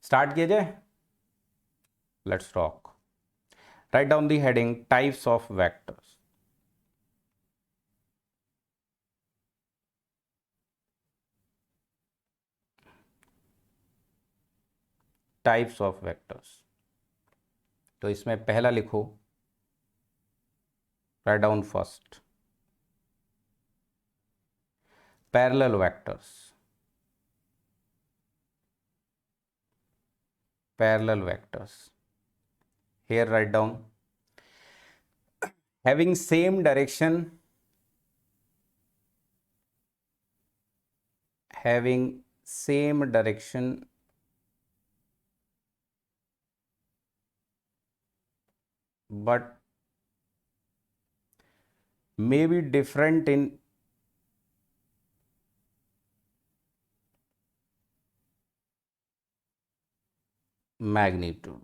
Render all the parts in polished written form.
Start किया जाए, let's rock. Right down the heading types of vectors. Types of vectors, तो इसमें पहला लिखो, write down first parallel vectors. Parallel vectors, here write down having same direction, having same direction but may be different in magnitude।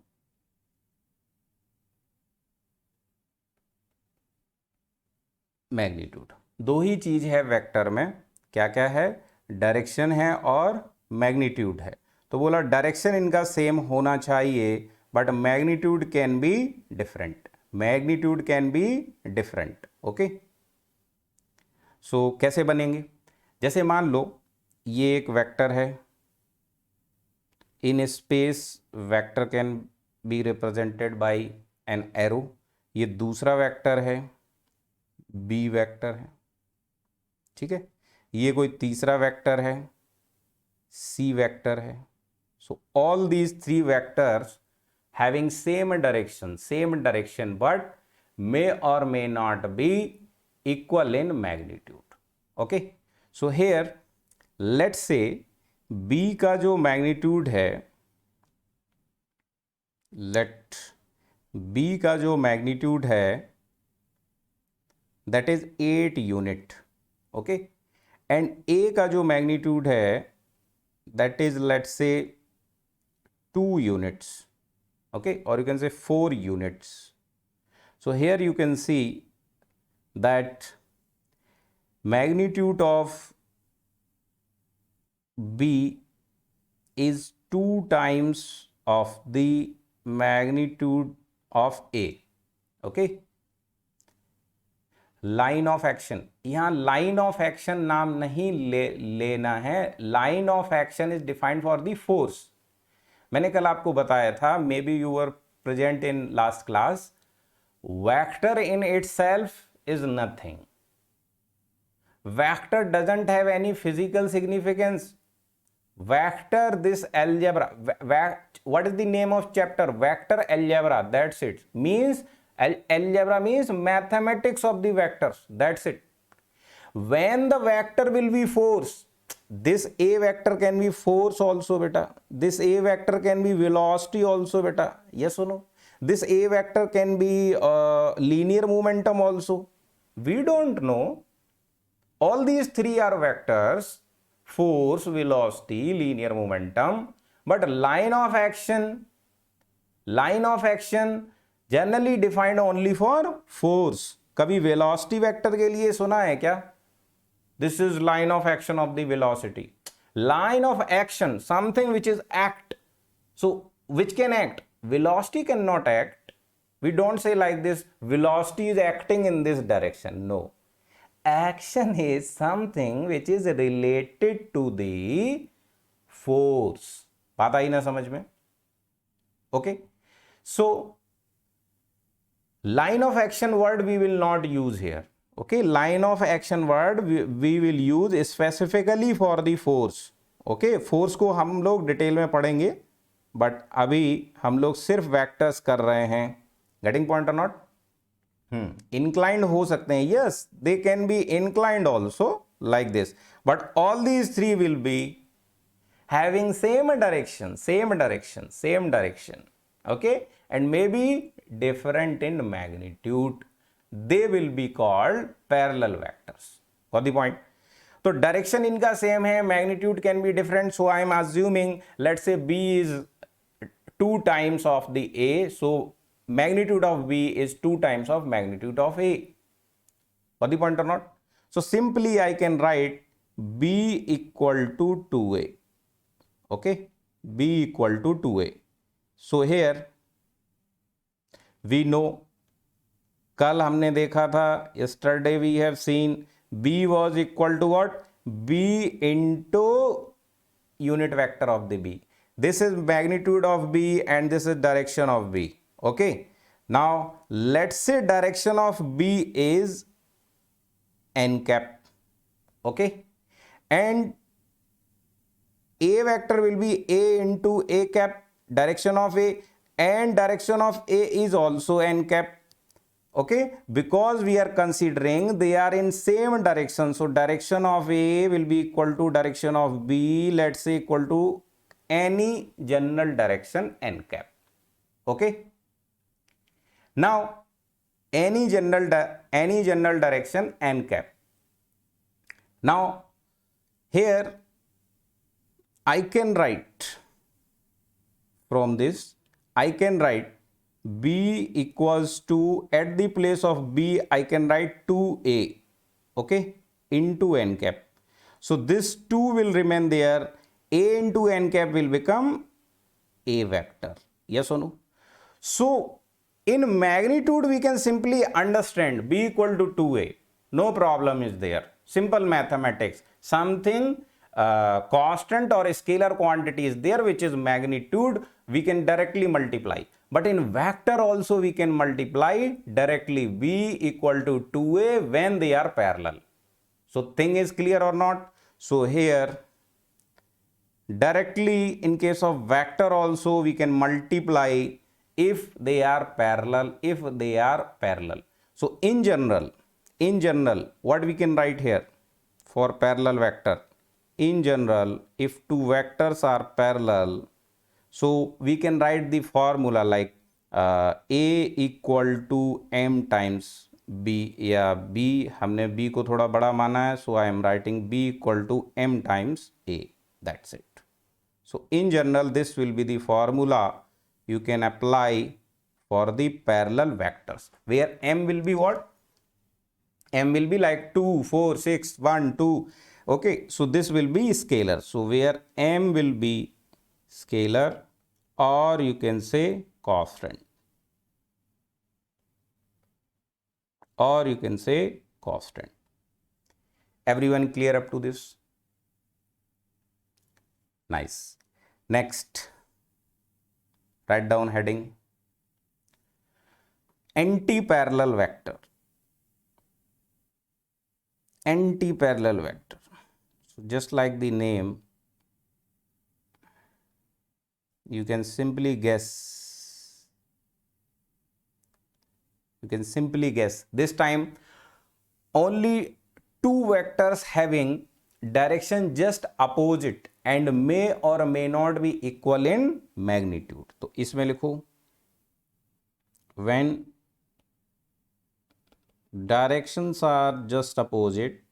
Magnitude, दो ही चीज है vector में, क्या क्या है, डायरेक्शन है और मैग्नीट्यूड है। तो बोला डायरेक्शन इनका सेम होना चाहिए but magnitude can be different, magnitude can be different. Okay, so कैसे बनेंगे, जैसे मान लो ये एक वेक्टर है, in space vector can be represented by an arrow. ये दूसरा वेक्टर है, बी वेक्टर है, ठीक है। ये कोई तीसरा वेक्टर है, सी वेक्टर है। So all these three vectors having same direction but may or may not be equal in magnitude. Okay, so here let's say B का जो मैग्नीट्यूड है, लेट बी का जो मैग्नीट्यूड है that is 8 unit. Okay, and A का जो magnitude है that is let's say 2 units. Okay, और you can say 4 units. So here you can see that magnitude of B is 2 times of the magnitude of A. Okay, line of action, यहां line of action नाम नहीं लेना है, line of action is defined for the force. मैंने कल आपको बताया था, may be you were present in last class, vector in itself is nothing, vector doesn't have any physical significance. Vector, this algebra, what is the name of chapter? Vector algebra, that's it. Means algebra means mathematics of the vectors, that's it. When the vector will be force, this a vector can be force also beta, this a vector can be velocity also beta, yes or no? This a vector can be linear momentum also, we don't know. All these three are vectors, force, velocity, linear momentum, but line of action generally defined only for force। कभी velocity vector के लिए सुना है क्या? This is line of action of the velocity। Line of action, something which is act, so which can act, velocity cannot act। We don't say like this, velocity is acting in this direction, no। Action is something which is related to the force। बात आई ना समझ में? Okay, so line of action word we will not use here। okay, line of action word we will use specifically for the force। okay, force को हम लोग detail में पढ़ेंगे, but अभी हम लोग सिर्फ वेक्टर्स कर रहे हैं। गेटिंग पॉइंट और नॉट? इंक्लाइंड हो सकते हैं, yes they can B inclined also like this, but all these three will be having same direction, okay, and maybe different in magnitude, they will be called parallel vectors। got the point? तो direction इनका same है, magnitude can be different, so I am assuming let's say B is 2 times of the A, so magnitude of B is 2 times of magnitude of A। got the point or not? So simply I can write B equal to 2A। okay, b equal to 2a. So here we know, कल हमने देखा था, yesterday we have seen b was equal to what? b into unit vector of the b. This is magnitude of b and this is direction of b. Okay, now let's say direction of b is n cap. Okay, and a vector will be a into a cap, direction of a, and direction of a is also n cap. Okay, because we are considering they are in same direction, so direction of a will be equal to direction of b, let's say equal to any general direction n cap. Okay, now any general direction n cap. Now here I can write, from this I can write b equals to, at the place of b I can write 2a, okay, into n cap. So this 2 will remain there, a into n cap will become a vector. Yes or no? So in magnitude we can simply understand b equal to 2a, no problem is there, simple mathematics. Something constant or scalar quantity is there which is magnitude, we can directly multiply. But in vector also we can multiply directly b equal to 2a when they are parallel. So thing is clear or not? So here directly in case of vector also we can multiply if they are parallel, So in general what we can write here for parallel vector? In general, if two vectors are parallel, so we can write the formula like a equal to m times b, या b हमने b को थोड़ा बड़ा माना है, so I am writing b equal to m times a. That's it. So in general this will be the formula you can apply for the parallel vectors, where m will be what? M will be like 2, 4, 6, 1, 2. Okay, so this will be scalar. So where m will be scalar, or you can say constant, or you can say constant. Everyone clear up to this? Nice. Next, write down heading anti-parallel vector. Anti-parallel vector. So just like the name, you can simply guess. This time only two vectors having direction just opposite and may or may not be equal in magnitude. तो इसमें लिखो when directions are just opposite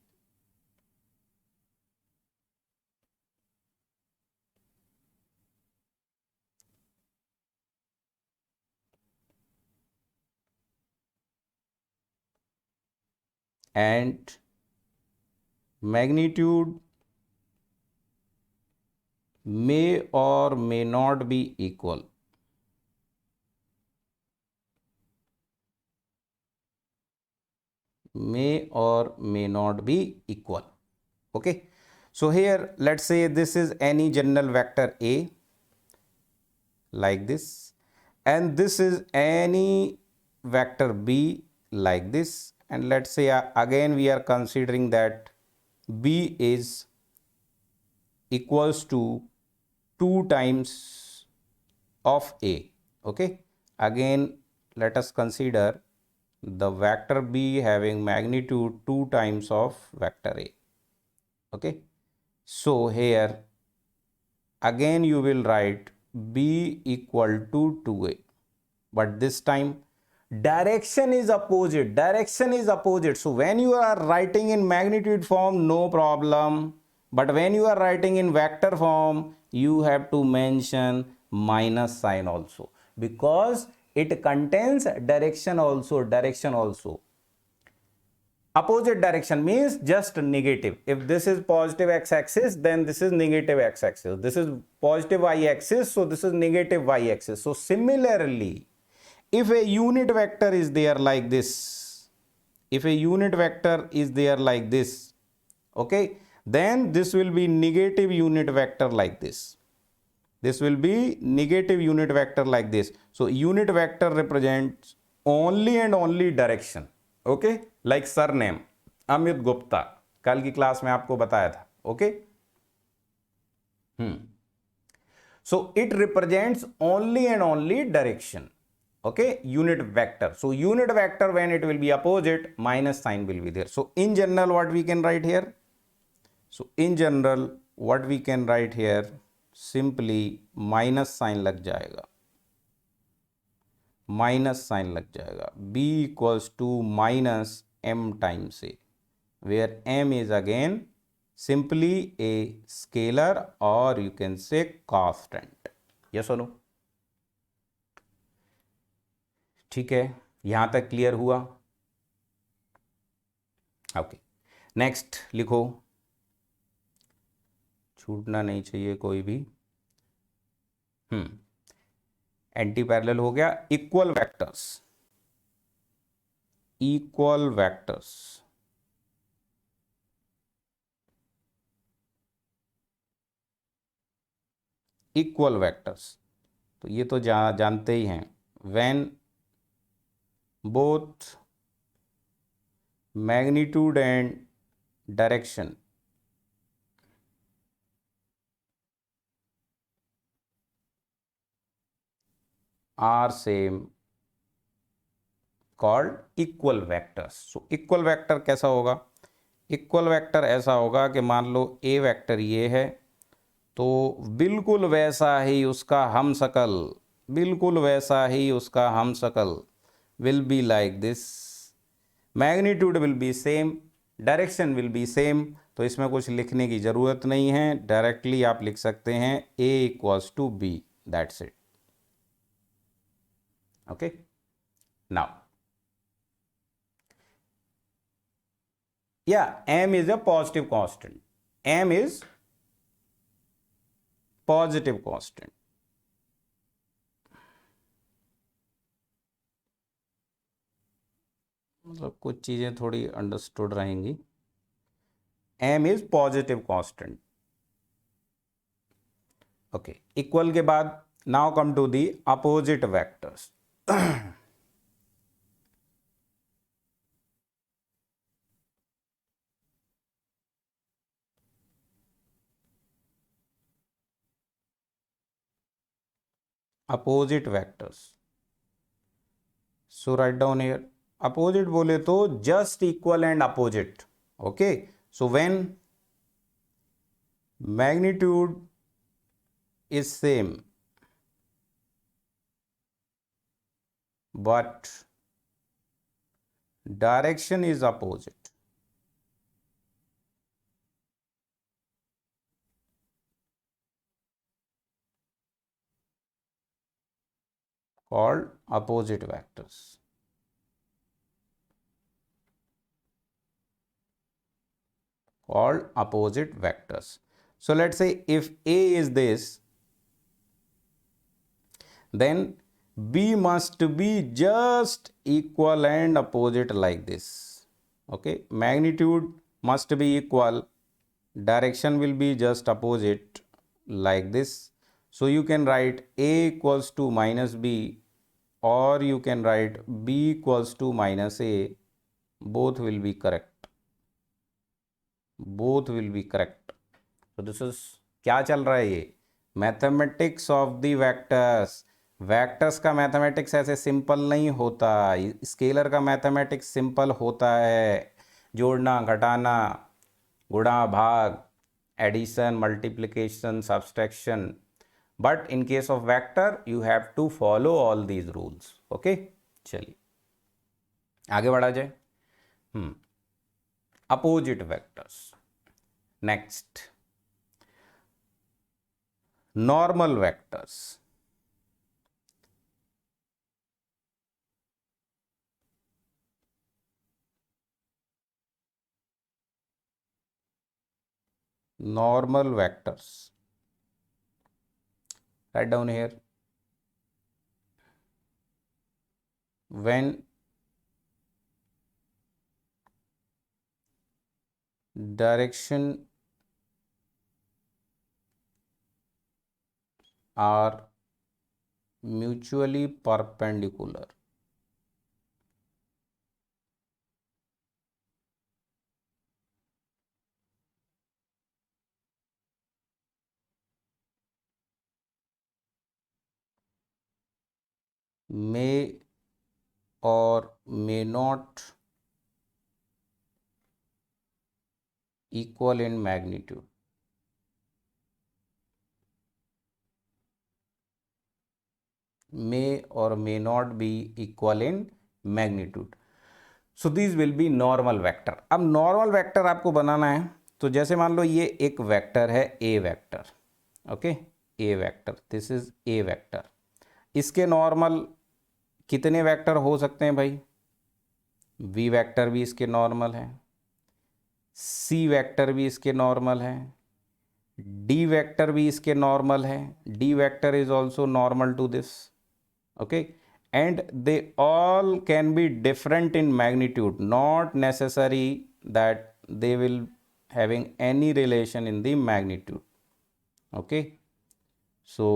and magnitude may or may not be equal. May or may not be equal. Okay, so here let's say this is any general vector a, like this, and this is any vector b, like this, and let's say again we are considering that b is equals to 2 times of a. Okay, again let us consider the vector b having magnitude 2 times of vector a. Okay, so here again you will write b equal to 2a, but this time direction is opposite. So when you are writing in magnitude form, no problem, but when you are writing in vector form, you have to mention minus sign also, because it contains direction also. Opposite direction means just negative. If this is positive x-axis, then this is negative x-axis. This is positive y-axis, so this is negative y-axis. So similarly, if a unit vector is there like this, if a unit vector is there like this, okay, then this will be negative unit vector like this. This will be negative unit vector like this. So unit vector represents only and only direction. Okay, like surname Amit Gupta, कल की class में आपको बताया था. Okay, so it represents only and only direction. Okay, unit vector. So unit vector, when it will be opposite, minus sign will be there. So in general, what we can write here? So in general, what we can write here, simply minus sign लग जाएगा, minus sign लग जाएगा. b equals to minus m times a, where m is again simply a scalar or you can say constant. yes or no? ठीक है, यहां तक clear हुआ? Okay, next लिखो, छूटना नहीं चाहिए कोई भी. एंटी पैरेलल हो गया. Equal vectors, equal vectors, equal vectors, तो ये तो जानते ही हैं. When both magnitude and direction are same called equal vectors. So equal vector कैसा होगा? इक्वल वेक्टर ऐसा होगा कि मान लो ए वेक्टर ये है, तो बिल्कुल वैसा ही उसका हमशक्ल, बिल्कुल वैसा ही उसका हमशक्ल will be like this. Magnitude will be same, direction will be same. तो इसमें कुछ लिखने की ज़रूरत नहीं है, डायरेक्टली आप लिख सकते हैं A equals to B, that's it. Okay, now m is a positive constant. M is positive constant. मतलब कुछ चीजें थोड़ी अंडरस्टूड रहेंगी. m is positive constant. Okay, equal के बाद now come to the opposite vectors. Opposite vectors, so write down here. Opposite बोले तो just equal and opposite. Okay, so when magnitude is same but direction is opposite, called opposite vectors. Called opposite vectors. So let's say if A is this, then B must be just equal and opposite like this. Okay, magnitude must be equal, direction will be just opposite like this. So you can write A equals to minus B, or you can write B equals to minus A. Both will be correct. Both will be correct. So this is क्या चल रहा है ये? Mathematics of the vectors. Vectors का mathematics ऐसे simple नहीं होता. Scalar का मैथमेटिक्स सिंपल होता है, जोड़ना, घटाना, गुणा, भाग, addition, multiplication, subtraction. But in case of vector you have to follow all these rules. Okay, चलिए आगे बढ़ा जाए. Opposite vectors. Next, normal vectors. normal vectors. Write down here. When direction are mutually perpendicular, may or may not equal in magnitude. May or may not be equal in magnitude. So these will be normal vector. अब normal vector आपको बनाना है, तो जैसे मान लो ये एक vector है a vector, okay, a vector, this is a vector. इसके नॉर्मल कितने वेक्टर हो सकते हैं भाई? v वेक्टर भी इसके नॉर्मल है, c वेक्टर भी इसके नॉर्मल है, d वेक्टर भी इसके नॉर्मल है, d vector is also normal to this, okay, and they all can be different in magnitude, not necessary that they will having any relation in the magnitude, okay. So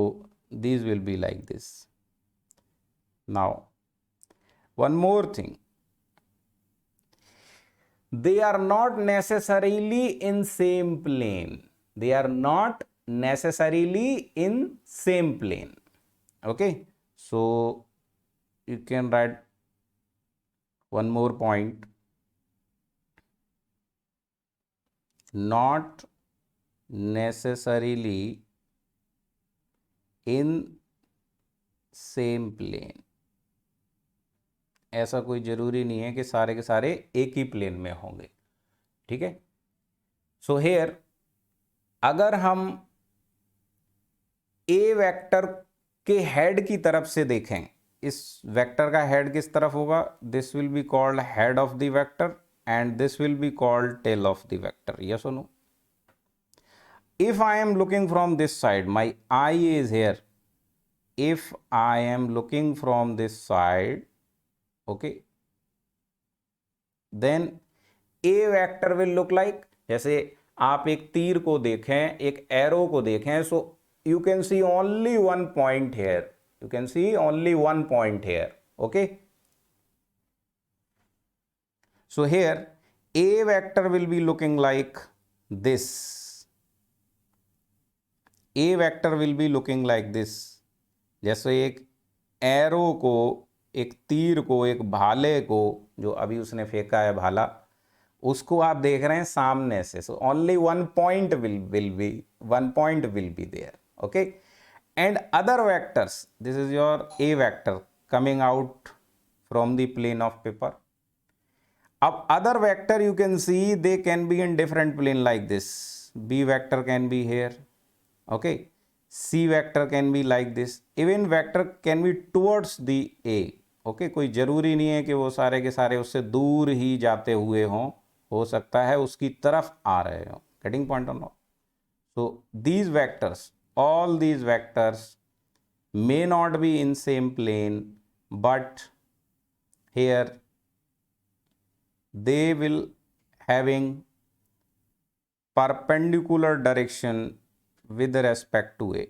these will be like this. Now one more thing, they are not necessarily in same plane. They are not necessarily in same plane, okay. So you can write one more point, not necessarily in same plane. ऐसा कोई जरूरी नहीं है कि सारे के सारे एक ही प्लेन में होंगे, ठीक है. सो हेयर अगर हम ए वेक्टर के हेड की तरफ से देखें, इस वेक्टर का हेड किस तरफ होगा? This will be called head of the vector and this will be called tail of the vector. Yes और no? If I am looking from this side, my eye is here. If I am looking from this side, okay, then A vector will look like, जैसे आप एक तीर को देखें, एक arrow को देखें, so you can see only one point here. You can see only one point here, okay. So here A vector will be looking like this. A vector will be looking like this. जैसे एक arrow को, एक तीर को, एक भाले को, जो अभी उसने फेंका है भाला, उसको आप देख रहे हैं सामने से. So only one point will be there, okay. And other vectors, this is your A vector coming out from the plane of paper. अब other vector you can see they can be in different plane like this. B vector can be here, okay. C vector can be like this. Even vector can be towards the A, okay. कोई जरूरी नहीं है कि वो सारे के सारे उससे दूर ही जाते हुए हों, हो सकता है उसकी तरफ आ रहे हो. Getting point or not? So these vectors, all these vectors may not be in same plane, but here they will having perpendicular direction with respect to A.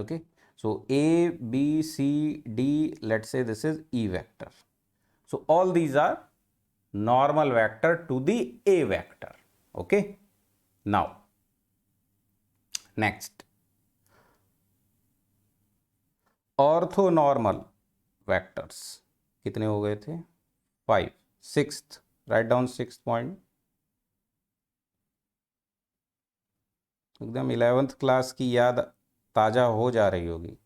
Okay, so A, B, C, D, let's say this is E vector. So all these are normal vector to the A vector, okay. Now next, orthonormal vectors कितने हो गए थे? 5. Sixth, write down sixth point. एकदम 11th class की याद ताजा हो जा रही होगी.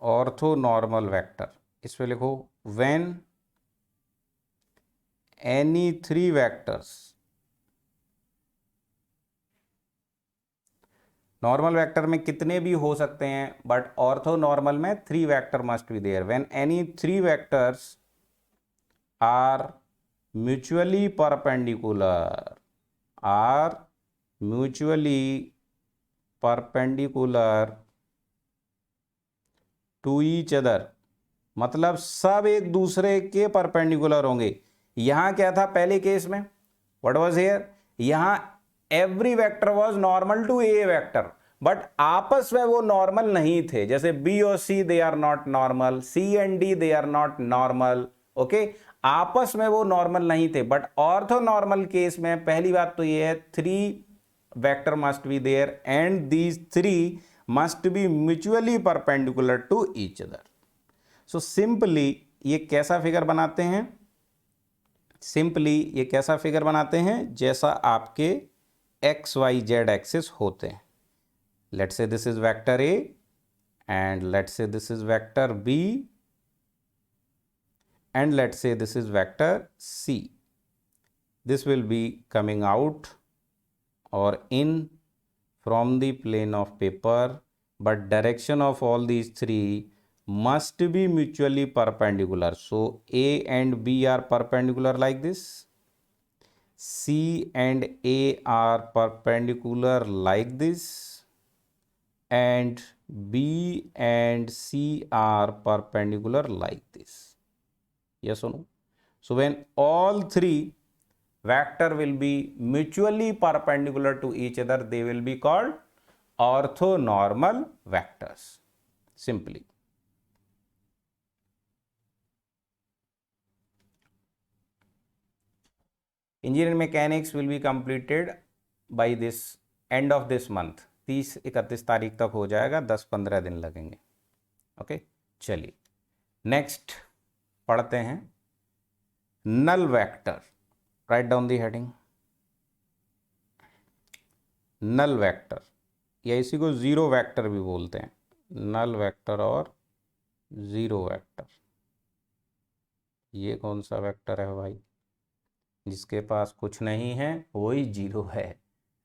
ऑर्थोनॉर्मल वेक्टर, इसमें लिखो when any 3 vectors normal vector में कितने भी हो सकते हैं, बट ऑर्थो नॉर्मल में 3 vector must be there. When any 3 vectors are mutually perpendicular, are mutually perpendicular to each other, मतलब सब एक दूसरे के परपेंडिकुलर होंगे। यहां क्या था पहले केस में, व्हाट वाज हियर, यहां every vector was normal to A vector, but आपस में वो नॉर्मल नहीं थे। जैसे बी और C they are not normal, C and D they are not normal, okay, आपस में वो नॉर्मल नहीं थे। बट ऑर्थो नॉर्मल केस में पहली बात तो ये है 3 vector must be there and these 3 must be mutually perpendicular to each other. So simply ये कैसा फिगर बनाते हैं, सिंपली ये कैसा फिगर बनाते हैं, जैसा आपके एक्स वाई जेड एक्सिस होते हैं। Let's say this is vector A and let's say this is vector B and let's say this is vector C. This will be coming out or in from the plane of paper, but direction of all these 3 must be mutually perpendicular. So A and B are perpendicular like this, C and A are perpendicular like this, and B and C are perpendicular like this. Yes or no? So when all 3 vector will be mutually perpendicular to each other, they will be called orthonormal vectors. Simply. Engineering mechanics will be completed by this end of this month. 30-31 तारीख तक हो जाएगा, 10-15 दिन लगेंगे। Okay, चलिए next पढ़ते हैं null vector. Write down the heading, null vector, या इसी को जीरो वेक्टर भी बोलते हैं, नल वेक्टर और जीरो वेक्टर। ये कौन सा वेक्टर है भाई, जिसके पास कुछ नहीं है वही जीरो है,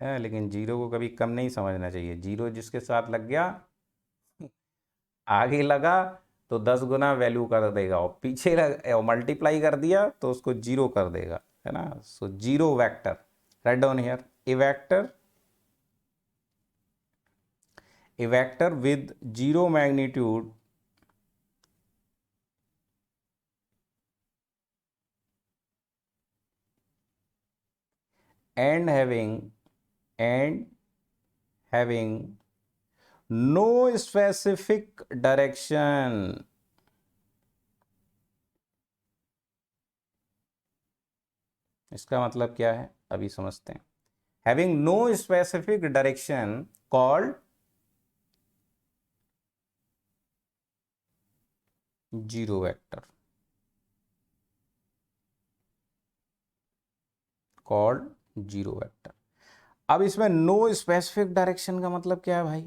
लेकिन जीरो को कभी कम नहीं समझना चाहिए। जीरो जिसके साथ लग गया, आगे लगा तो 10 गुना वैल्यू कर देगा, और पीछे मल्टीप्लाई कर दिया तो उसको जीरो कर देगा, है ना। So zero vector, write down here, A vector with zero magnitude and having no specific direction, इसका मतलब क्या है अभी समझते हैं। having no specific direction called zero vector, called zero vector. अब इसमें नो स्पेसिफिक डायरेक्शन का मतलब क्या है भाई,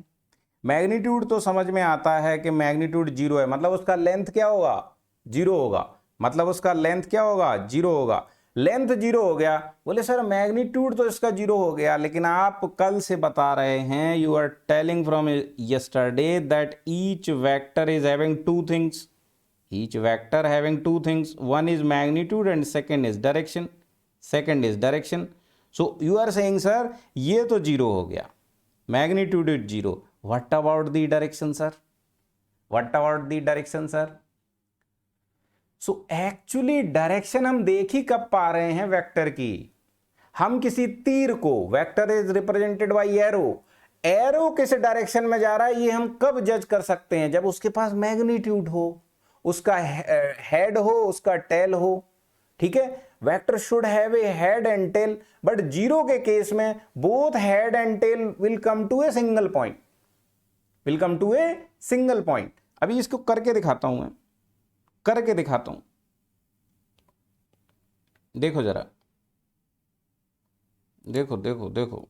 मैग्नीट्यूड तो समझ में आता है कि मैग्नीट्यूड जीरो है, मतलब उसका लेंथ क्या होगा, जीरो होगा, मतलब उसका लेंथ क्या होगा, जीरो होगा। लेंथ जीरो हो गया, बोले सर मैग्नीट्यूड तो इसका जीरो हो गया, लेकिन आप कल से बता रहे हैं, you are telling from yesterday that each vector is having two things, each vector having two things, one is magnitude and second is direction, second is direction. So you are saying sir ये तो जीरो हो गया, magnitude is zero, what about the direction sir, what about the direction sir. So actually direction हम देख ही कब पा रहे हैं वेक्टर की, हम किसी तीर को, vector is represented by arrow, arrow किस डायरेक्शन में जा रहा है ये हम कब जज कर सकते हैं, जब उसके पास मैग्नीट्यूड हो, उसका हेड हो, उसका टेल हो, ठीक है। Vector should have a head and tail, but zero के केस में both head and tail will come to a single point, will come to a single point. अभी इसको करके दिखाता हूं मैं, करके दिखाता हूं, देखो जरा, देखो देखो देखो,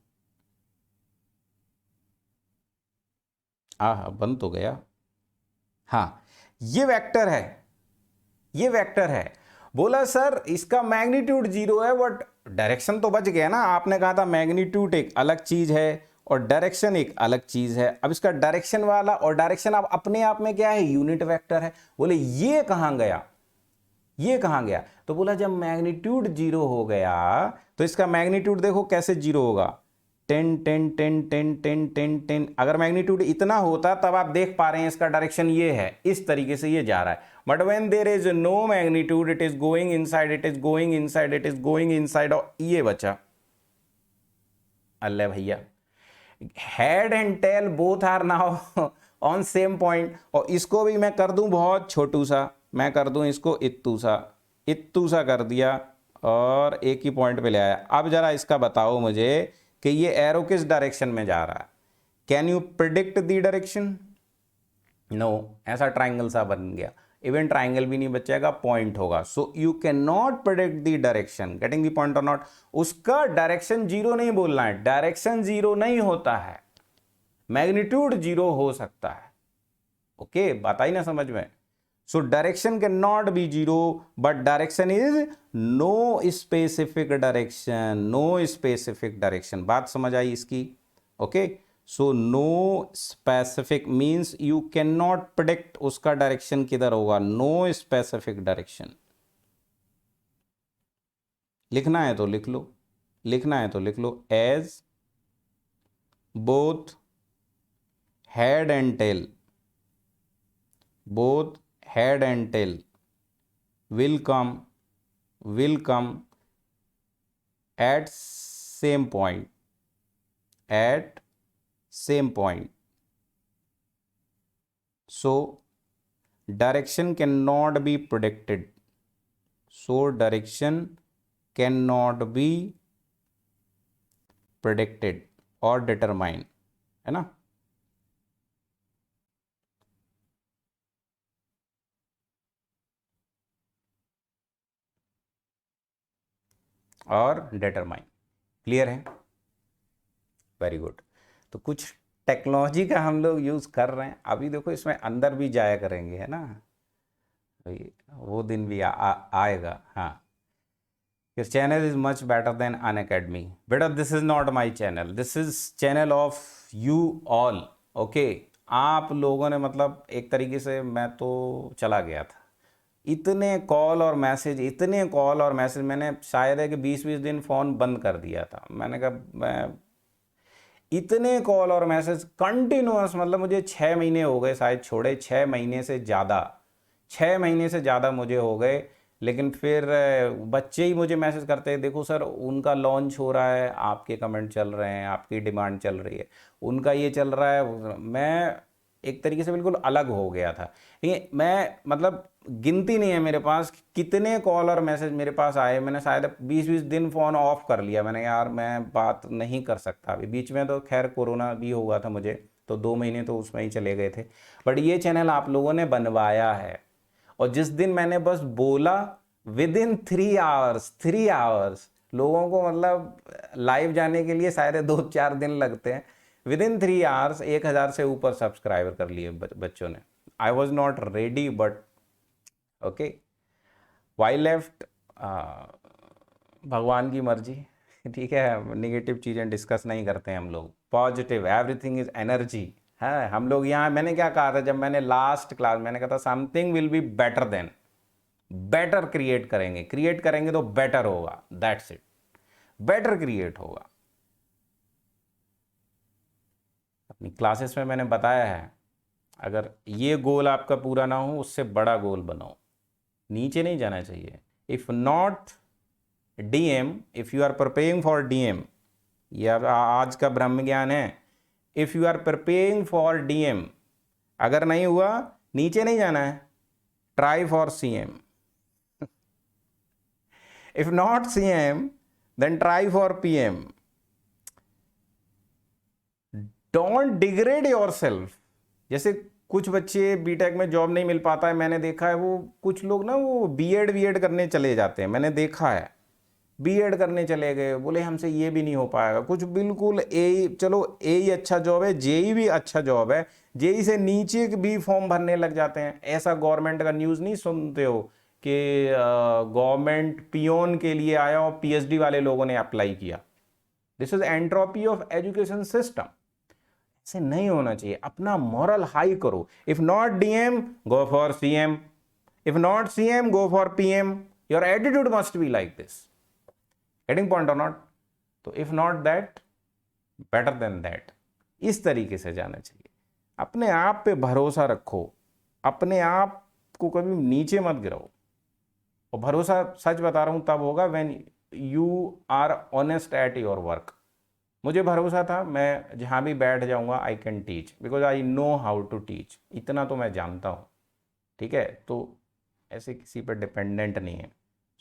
बन तो गया, हाँ ये वेक्टर है, ये वेक्टर है। बोला सर इसका मैग्नीट्यूड जीरो है, बट डायरेक्शन तो बच गया ना, आपने कहा था मैग्नीट्यूड एक अलग चीज है, और डायरेक्शन एक अलग चीज है। अब इसका डायरेक्शन वाला, और डायरेक्शन अब अपने आप में क्या है, यूनिट वेक्टर है। बोले ये कहां गया, ये कहां गया, तो बोला जब मैग्नीट्यूड 0 हो गया तो इसका मैग्नीट्यूड देखो कैसे 0 होगा, 10 10 10 10 10 10 10। अगर मैग्नीट्यूड इतना होता तब आप देख पा रहे हैं इसका डायरेक्शन ये है, इस तरीके से ये जा रहा है। But when there is no magnitude, it is going inside, it is going inside, it is going inside, और ये बचा अल्लाह भैया, head and tail both are now on same point. और इसको भी मैं कर दूं बहुत छोटू सा, मैं कर दूं इसको इत्तू सा कर दिया और एक ही पॉइंट पे ले आया। अब जरा इसका बताओ मुझे कि ये एरो किस डायरेक्शन में जा रहा है। Can you predict the direction? No, ऐसा ट्राइंगल सा बन गया। इवन ट्राइंगल भी नहीं बचेगा, पॉइंट होगा। So you can not predict the direction, getting the point और नॉट। उसका डायरेक्शन 0 नहीं बोलना है, डायरेक्शन 0 नहीं होता है, मैग्नीट्यूड 0 हो सकता है। ओके, बात आई ना समझ में? So direction can not be 0, but direction is no specific direction, no specific direction. बात समझ आई इसकी? Okay, so no specific means you can not predict उसका डायरेक्शन किधर होगा, नो स्पेसिफिक डायरेक्शन। लिखना है तो लिख लो, लिखना है तो लिख लो। As both head and tail, both head and tail will come at same point, at same point. So direction cannot be predicted, so direction cannot be predicted or determined, है ना? और डिटरमाइन, क्लियर है? Very good. तो कुछ technology का हम लोग use कर रहे हैं अभी, देखो इसमें अंदर भी जाया करेंगे, है ना भाई, वो दिन भी आएगा। हाँ, your channel is much better than Unacademy. बेटा this is not my channel, this is channel of you all. Okay, आप लोगों ने मतलब एक तरीके से, मैं तो चला गया था, इतने कॉल और मैसेज, इतने कॉल और मैसेज, मैंने शायद है कि 20-20 दिन फ़ोन बंद कर दिया था। मैंने कहा मैं, इतने कॉल और मैसेज कंटिन्यूअस, मतलब मुझे 6 महीने हो गए शायद छोड़े, 6 महीने से ज़्यादा, 6 महीने से ज़्यादा मुझे हो गए। लेकिन फिर बच्चे ही मुझे मैसेज करते हैं, देखो सर उनका लॉन्च हो रहा है, आपके कमेंट चल रहे हैं, आपकी डिमांड चल रही है, उनका ये चल रहा है। मैं एक तरीके से बिल्कुल अलग हो गया था। ये मैं मतलब गिनती नहीं है मेरे पास कितने कॉल और मैसेज मेरे पास आए। मैंने शायद 20-20 दिन फ़ोन ऑफ कर लिया, मैंने यार मैं बात नहीं कर सकता अभी। बीच में तो खैर कोरोना भी हुआ था मुझे, तो 2 महीने तो उसमें ही चले गए थे। बट ये चैनल आप लोगों ने बनवाया है, और जिस दिन मैंने बस बोला, विद इन 3 आवर्स, 3 आवर्स लोगों को, मतलब लाइव जाने के लिए शायद 2-4 दिन लगते हैं, विद इन 3 आवर्स 1000 से ऊपर सब्सक्राइबर कर लिए बच्चों ने। I was not ready, but okay, why left, भगवान की मर्जी। ठीक है, निगेटिव चीज़ें डिस्कस नहीं करते हैं हम लोग, पॉजिटिव, एवरीथिंग इज एनर्जी है हम लोग यहाँ। मैंने क्या कहा था जब मैंने लास्ट क्लास, मैंने कहा था something will be better than, better create करेंगे, क्रिएट करेंगे तो बेटर होगा, दैट्स इट, बेटर क्रिएट होगा। अपनी क्लासेस में मैंने बताया है, अगर ये गोल आपका पूरा ना हो, उससे बड़ा गोल बनाओ, नीचे नहीं जाना चाहिए। If not DM, if you are preparing for DM, ये आज का ब्रह्म ज्ञान है। If you are preparing for DM, अगर नहीं हुआ नीचे नहीं जाना है, try for CM. If not CM then try for PM. Don't degrade yourself. जैसे कुछ बच्चे बीटेक में जॉब नहीं मिल पाता है, मैंने देखा है, वो कुछ लोग ना वो बीएड करने चले जाते हैं, मैंने देखा है, बीएड करने चले गए, बोले हमसे ये भी नहीं हो पाएगा कुछ, बिल्कुल ए, चलो ए ही अच्छा जॉब है, जेई भी अच्छा जॉब है, जेई से नीचे भी फॉर्म भरने लग जाते हैं। ऐसा गवर्नमेंट का न्यूज़ नहीं सुनते हो कि गवर्नमेंट पियोन के लिए आया और पीएचडी वाले लोगों ने अप्लाई किया? This is entropy of education system. ऐसे नहीं होना चाहिए, अपना मॉरल हाई करो। If not DM go for CM, if not CM go for PM, your attitude must be like this. Getting point और नॉट? तो if not that better than that, इस तरीके से जाना चाहिए। अपने आप पे भरोसा रखो, अपने आप को कभी नीचे मत गिराओ। और भरोसा सच बता रहा हूं तब होगा when you are honest at your work. मुझे भरोसा था मैं जहां भी बैठ जाऊंगा I can teach because I know how to teach, इतना तो मैं जानता हूं। ठीक है, तो ऐसे किसी पर डिपेंडेंट नहीं है।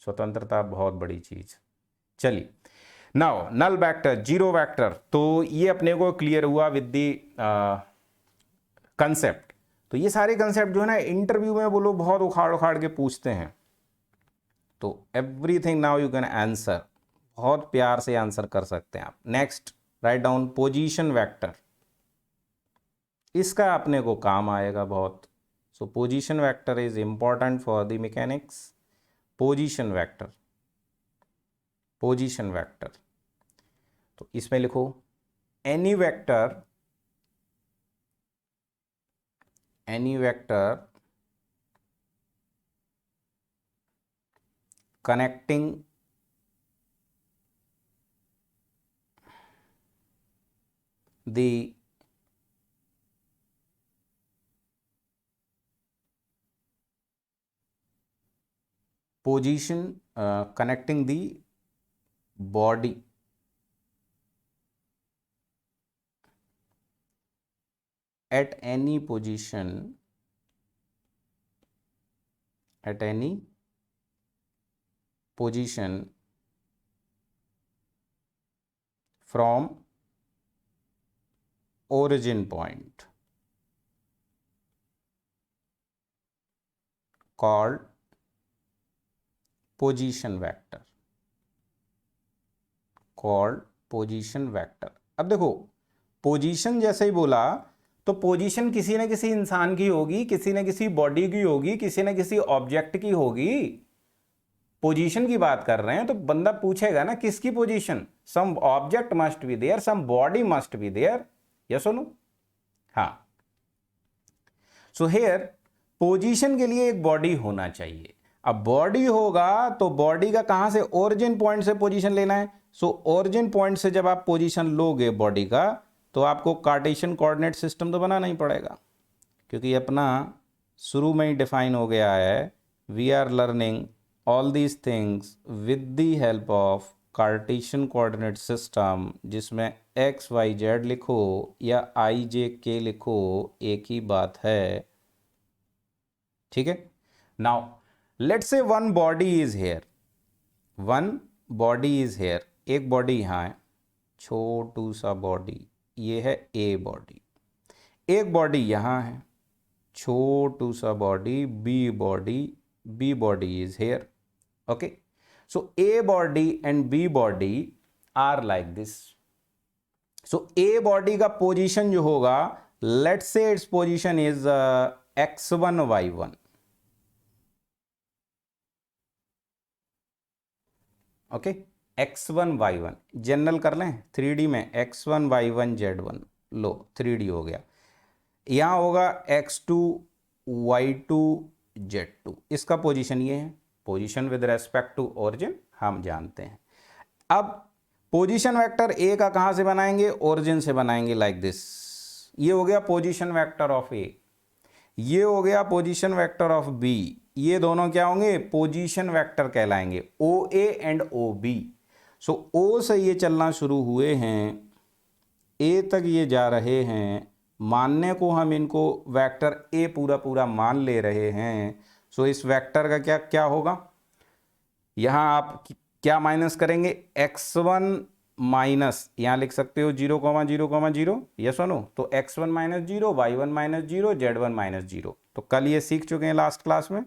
स्वतंत्रता बहुत बड़ी चीज। चलिए, now null vector, zero vector, तो ये अपने को क्लियर हुआ विद दी कंसेप्ट। तो ये सारे कंसेप्ट जो है ना इंटरव्यू में वो लोग बहुत उखाड़ उखाड़ के पूछते हैं। तो everything now you can answer, बहुत प्यार से आंसर कर सकते हैं आप। Next, write down position vector, इसका अपने को काम आएगा बहुत। सो position vector is important for the mechanics. Position vector, position vector, तो इसमें लिखो any vector, any vector connecting the position, connecting the body at any position, at any position from origin point called position vector, called position vector। अब देखो position जैसे ही बोला तो position किसी न किसी इंसान की होगी, किसी न किसी बॉडी की होगी, किसी न किसी ऑब्जेक्ट की होगी। पोजीशन की बात कर रहे हैं तो बंदा पूछेगा ना किसकी position, some object must be there, some body must be there, yes और नो? हाँ। सो हियर पोजीशन के लिए एक बॉडी होना चाहिए। अब बॉडी होगा तो बॉडी का कहां से, ओरिजिन पॉइंट से पोजीशन लेना है। सो ओरिजिन पॉइंट से जब आप पोजीशन लोगे बॉडी का तो आपको कार्टेशियन कोऑर्डिनेट सिस्टम तो बनाना ही पड़ेगा, क्योंकि अपना शुरू में ही डिफाइन हो गया है। We are learning all these things with the help of Cartesian coordinate system, जिसमें एक्स वाई जेड लिखो या आई जे के लिखो एक ही बात है। ठीक है, now let's say one body is hair, one body is hair, एक बॉडी यहाँ है, छोटू सा बॉडी, ये है ए बॉडी। एक बॉडी यहाँ है, छोटू सा body, B body is here. Okay, so A body and B body are like this. So A body का पोजीशन जो होगा, let's say its position is x1 y1. Okay, x1 y1 general कर लें 3D में, x1 y1 z1, लो 3D हो गया। यहां होगा x2 y2 z2, इसका पोजीशन ये है। Position with respect to origin हम जानते हैं। अब पोजीशन वेक्टर ए का कहां से बनाएंगे, ओरिजिन से बनाएंगे, लाइक दिस। ये हो गया पोजीशन वेक्टर ऑफ ए, ये हो गया पोजीशन वेक्टर ऑफ बी। ये दोनों क्या होंगे, पोजीशन वेक्टर कहलाएंगे, ओ ए एंड ओ बी। सो ओ से ये चलना शुरू हुए हैं, ए तक ये जा रहे हैं, मानने को हम इनको वेक्टर ए पूरा पूरा मान ले रहे हैं। सो इस वेक्टर का क्या क्या होगा, यहां आप क्या माइनस करेंगे, x1 माइनस, यहां लिख सकते हो 0,0,0, यस और नो? तो x1 minus 0, y1 minus 0, z1 minus 0। तो कल ये सीख चुके हैं लास्ट क्लास में।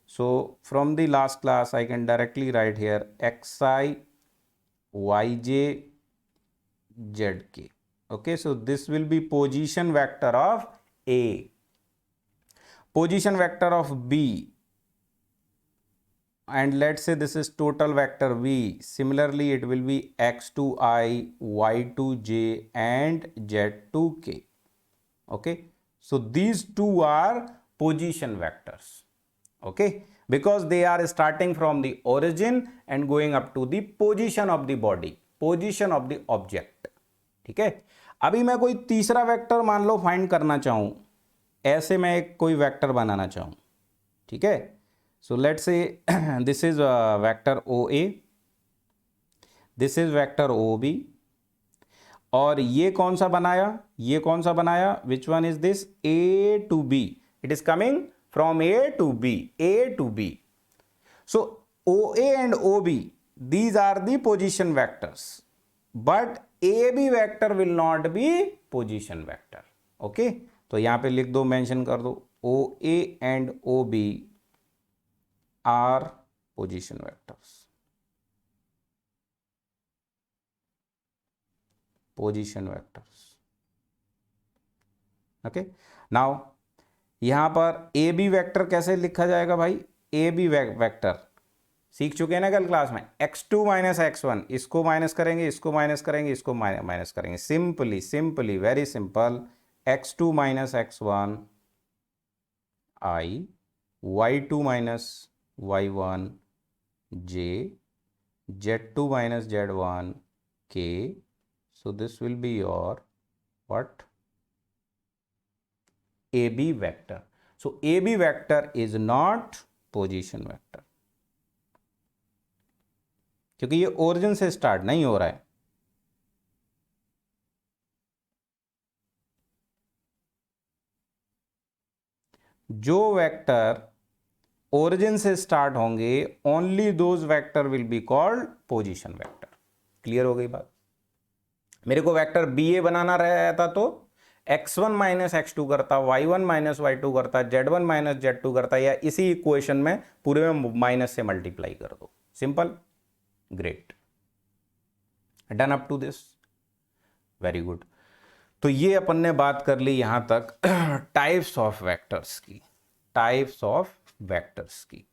So from the last class I can directly write here xi yj zk। Okay, so this will be position vector of A. Position vector of B, and let's say this is total vector v. Similarly it will be x to I, y to j and z to k. Okay, so these two are position vectors. Okay, because they are starting from the origin and going up to the position of the body, position of the object. ठीक है, अभी मैं कोई तीसरा vector मान लो find करना चाहूं, ऐसे मैं एक कोई वेक्टर बनाना चाहूं. ठीक है, so let's say this is vector OA, this is vector OB, और ये कौन सा बनाया, ये कौन सा बनाया, which one is this, A to B, it is coming from A to B, A to B. So OA and OB, these are the position vectors, but AB vector will not be position vector. Okay, तो यहां पे लिख दो, mention कर दो, OA and OB are position vectors. Position vectors. Okay, now यहां पर A B vector कैसे लिखा जाएगा भाई, ए बी वेक्टर सीख चुके हैं ना कल क्लास में, x2 माइनस x1, इसको माइनस करेंगे, इसको माइनस करेंगे, इसको माइनस करेंगे, simply very simple, x2 minus x1 i, y2 minus y1 j, z2 minus z1 k. So this will be your what, AB vector. So AB vector is not position vector, क्योंकि ये origin से start नहीं हो रहा है. जो vector origin से start होंगे, only those vector will be called position vector. Clear हो गई बात. मेरे को वेक्टर बी ए बनाना रहता तो x1 माइनस x2 करता, y1 माइनस y2 करता, z1 माइनस z2 करता, या इसी इक्वेशन में पूरे में माइनस से मल्टीप्लाई कर दो. Simple, great, done up to this, very good. तो ये अपन ने बात कर ली यहां तक टाइप्स ऑफ वेक्टर्स की, टाइप्स ऑफ वेक्टर्स की.